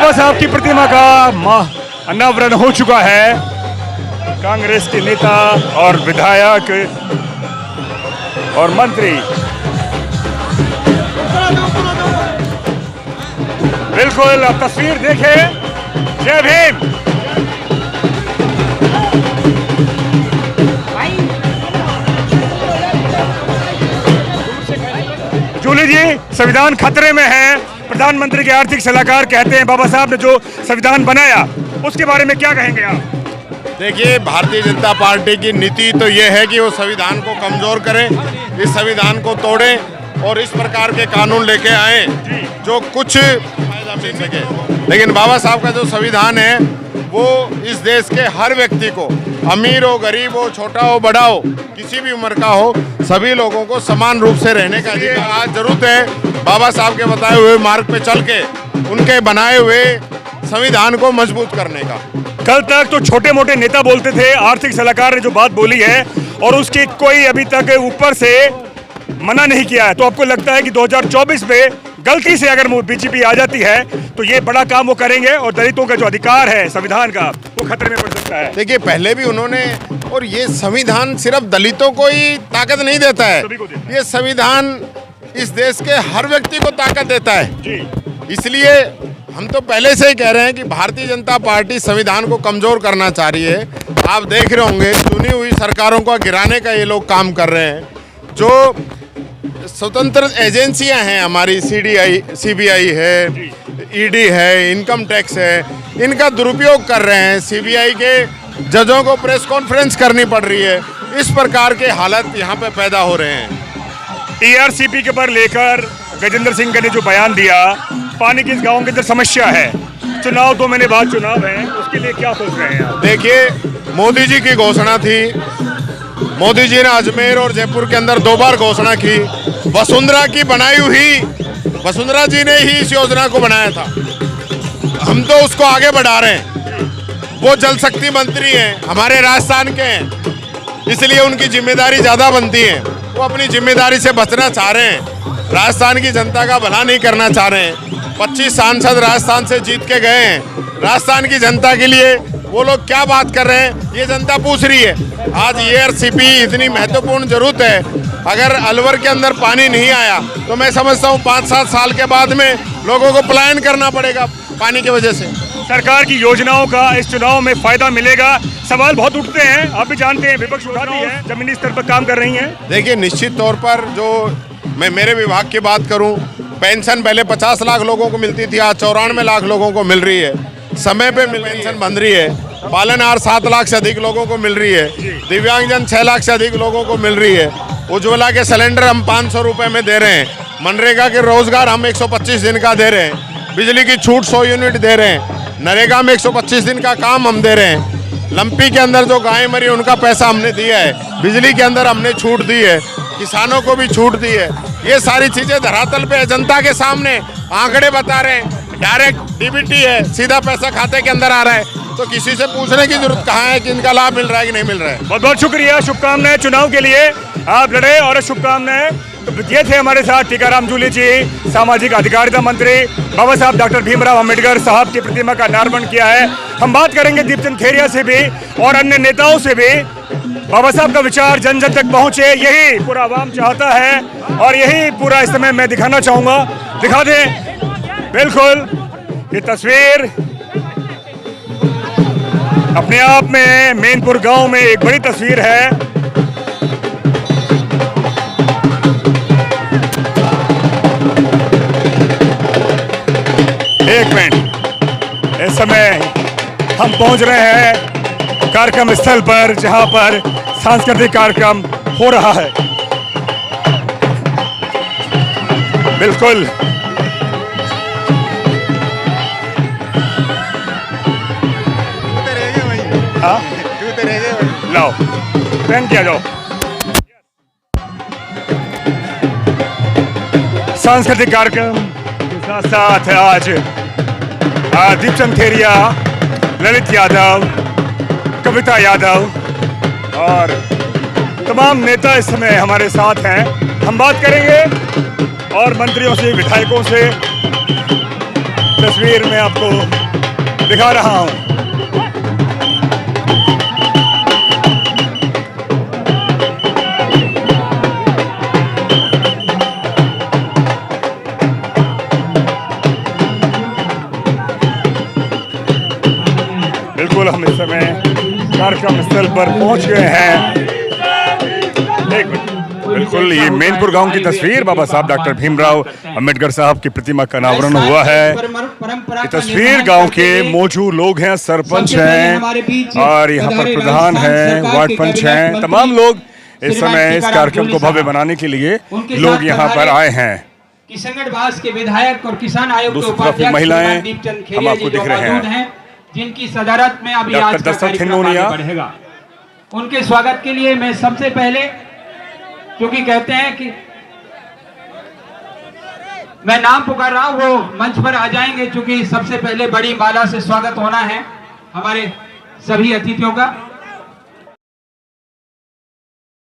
बाबा साहब की प्रतिमा का अनावरण हो चुका है। कांग्रेस के नेता और विधायक और मंत्री बिल्कुल अब तस्वीर देखें। जय भीम। जूली जी, संविधान खतरे में है। प्रधानमंत्री के आर्थिक सलाहकार कहते हैं बाबा साहब ने जो संविधान बनाया उसके बारे में क्या कहेंगे आप? देखिए, भारतीय जनता पार्टी की नीति तो ये है कि वो संविधान को कमजोर करें, इस संविधान को तोड़ें और इस प्रकार के कानून लेके आए जो कुछ फायदा मिल सके। लेकिन बाबा साहब का जो संविधान है वो इस देश के हर व्यक्ति को, अमीर हो, गरीब हो, छोटा हो, बड़ा हो, किसी भी उम्र का हो, सभी लोगों को समान रूप से रहने का अधिकार। आज जरूरत है बाबा साहब के बताए हुए मार्ग पे चल के उनके बनाए हुए संविधान को मजबूत करने का। कल तक तो छोटे मोटे नेता बोलते थे, आर्थिक सलाहकार ने जो बात बोली है और उसकी कोई अभी तक ऊपर से मना नहीं किया है। तो आपको लगता है कि 2024 में गलती से अगर बीजेपी आ जाती है तो ये बड़ा काम वो करेंगे और दलितों का जो अधिकार है संविधान का वो खतरे में पड़ सकता है? देखिए, पहले भी उन्होंने, और ये संविधान सिर्फ दलितों को ही ताकत नहीं देता है, ये संविधान इस देश के हर व्यक्ति को ताकत देता है जी। इसलिए हम तो पहले से ही कह रहे हैं कि भारतीय जनता पार्टी संविधान को कमजोर करना चाह रही है। आप देख रहे होंगे चुनी हुई सरकारों को गिराने का ये लोग काम कर रहे हैं। जो स्वतंत्र एजेंसियां हैं हमारी, सीबीआई है, ईडी है, इनकम टैक्स है, इनका दुरुपयोग कर रहे हैं। सीबीआई के जजों को प्रेस कॉन्फ्रेंस करनी पड़ रही है। इस प्रकार के हालत यहाँ पे पैदा हो रहे हैं। टीआरसीपी के पर लेकर गजेंद्र सिंह ने जो बयान दिया, पानी की इस गांव के अंदर समस्या है, चुनाव 2 महीने बाद चुनाव है, उसके लिए क्या सोच रहे हैं आप? देखिए, मोदी जी की घोषणा थी, मोदी जी ने अजमेर और जयपुर के अंदर 2 बार घोषणा की। वसुंधरा की बनाई हुई, वसुंधरा जी ने ही इस योजना को बनाया था, हम तो उसको आगे बढ़ा रहे हैं। वो जल शक्ति मंत्री हैं, हमारे राजस्थान के हैं, इसलिए उनकी जिम्मेदारी ज़्यादा बनती है। वो अपनी जिम्मेदारी से बचना चाह रहे हैं, राजस्थान की जनता का भला नहीं करना चाह रहे हैं। 25 सांसद राजस्थान से जीत के गए हैं, राजस्थान की जनता के लिए वो लोग क्या बात कर रहे हैं ये जनता पूछ रही है। आज ईआरसीपी इतनी महत्वपूर्ण जरूरत है। अगर अलवर के अंदर पानी नहीं आया तो मैं समझता हूँ 5-7 साल के बाद में लोगों को पलायन करना पड़ेगा पानी की वजह से। सरकार की योजनाओं का इस चुनाव में फायदा मिलेगा? सवाल बहुत उठते हैं, आप भी जानते हैं, विपक्ष उठाती है, जमीनी स्तर पर काम कर रही हैं। देखिए, निश्चित तौर पर जो मैं मेरे विभाग की बात करूं, पेंशन पहले 50 लाख लोगों को मिलती थी, आज 94 लाख लोगों को मिल रही है, समय पे पेंशन बन रही है। पालनहार 7 लाख से अधिक लोगों को मिल रही है, दिव्यांगजन 6 लाख से अधिक लोगों को मिल रही है। उज्ज्वला के सिलेंडर हम 500 रुपये में दे रहे हैं, मनरेगा के रोजगार हम 125 दिन का दे रहे हैं, बिजली की छूट 100 यूनिट दे रहे हैं, नरेगा में 125 दिन का काम हम दे रहे हैं, लंपी के अंदर जो गायें मरी उनका पैसा हमने दिया है, बिजली के अंदर हमने छूट दी है, किसानों को भी छूट दी है। ये सारी चीज़ें धरातल पे जनता के सामने आंकड़े बता रहे हैं। डायरेक्ट डीबीटी है, सीधा पैसा खाते के अंदर आ रहा है, तो किसी से पूछने की जरूरत कहाँ है कि इनका लाभ मिल रहा है कि नहीं मिल रहा है। बहुत बहुत शुक्रिया, शुभकामनाएं चुनाव के लिए, आप लड़े और शुभकामनाएं। तो ये थे हमारे साथ टीकाराम जूली जी, सामाजिक अधिकारिता मंत्री। बाबा साहब डॉक्टर भीमराव अंबेडकर साहब की प्रतिमा का अनावरण किया है। हम बात करेंगे दीपचंद खेरिया से भी और अन्य नेताओं से भी। बाबा साहब का विचार जन जन तक पहुंचे, यही पूरा आवाम चाहता है और यही पूरा इस समय मैं दिखाना चाहूँगा। दिखा दें, बिल्कुल ये तस्वीर अपने आप में मैनपुर गांव में एक बड़ी तस्वीर है। एक मिनट, इस समय हम पहुंच रहे हैं कार्यक्रम स्थल पर जहां पर सांस्कृतिक कार्यक्रम हो रहा है। बिल्कुल हाँ, लाओ पहन किया जाओ। सांस्कृतिक कार्यक्रम के साथ साथ आज दीपचंद खेरिया, ललित यादव, कविता यादव और तमाम नेता इस समय हमारे साथ हैं। हम बात करेंगे और मंत्रियों से, विधायकों से तस्वीर मैं आपको दिखा रहा हूं। बिल्कुल हम इस समय कार्यक्रम स्थल पर पहुंच गए हैं। एक मिनट, बिल्कुल ये मैनपुर गांव की तस्वीर, बाबा साहब डॉक्टर भीमराव अंबेडकर साहब की प्रतिमा का अनावरण हुआ है। ये तस्वीर गांव के मौजूद लोग हैं, सरपंच हैं और यहाँ पर प्रधान हैं, वार्ड पंच हैं, तमाम लोग इस समय इस कार्यक्रम को भव्य बनाने के लिए लोग यहाँ पर आए हैं। किशनगढ़ के विधायक और किसान आयोग के दूसरी तरफ उपाध्यक्ष महिलाएं दीपचंद हम खेरिया आपको जी दिख जो रहे मौजूद हैं। हैं, जिनकी सदारत में अभी डॉक्टर आज का दशरथ कार्यक्रम हिंडोनिया। आगे बढ़ेगा। उनके स्वागत के लिए मैं सबसे पहले, क्योंकि कहते हैं कि मैं नाम पुकार रहा हूं, वो मंच पर आ जाएंगे, क्योंकि सबसे पहले बड़ी माला से स्वागत होना है हमारे सभी अतिथियों का।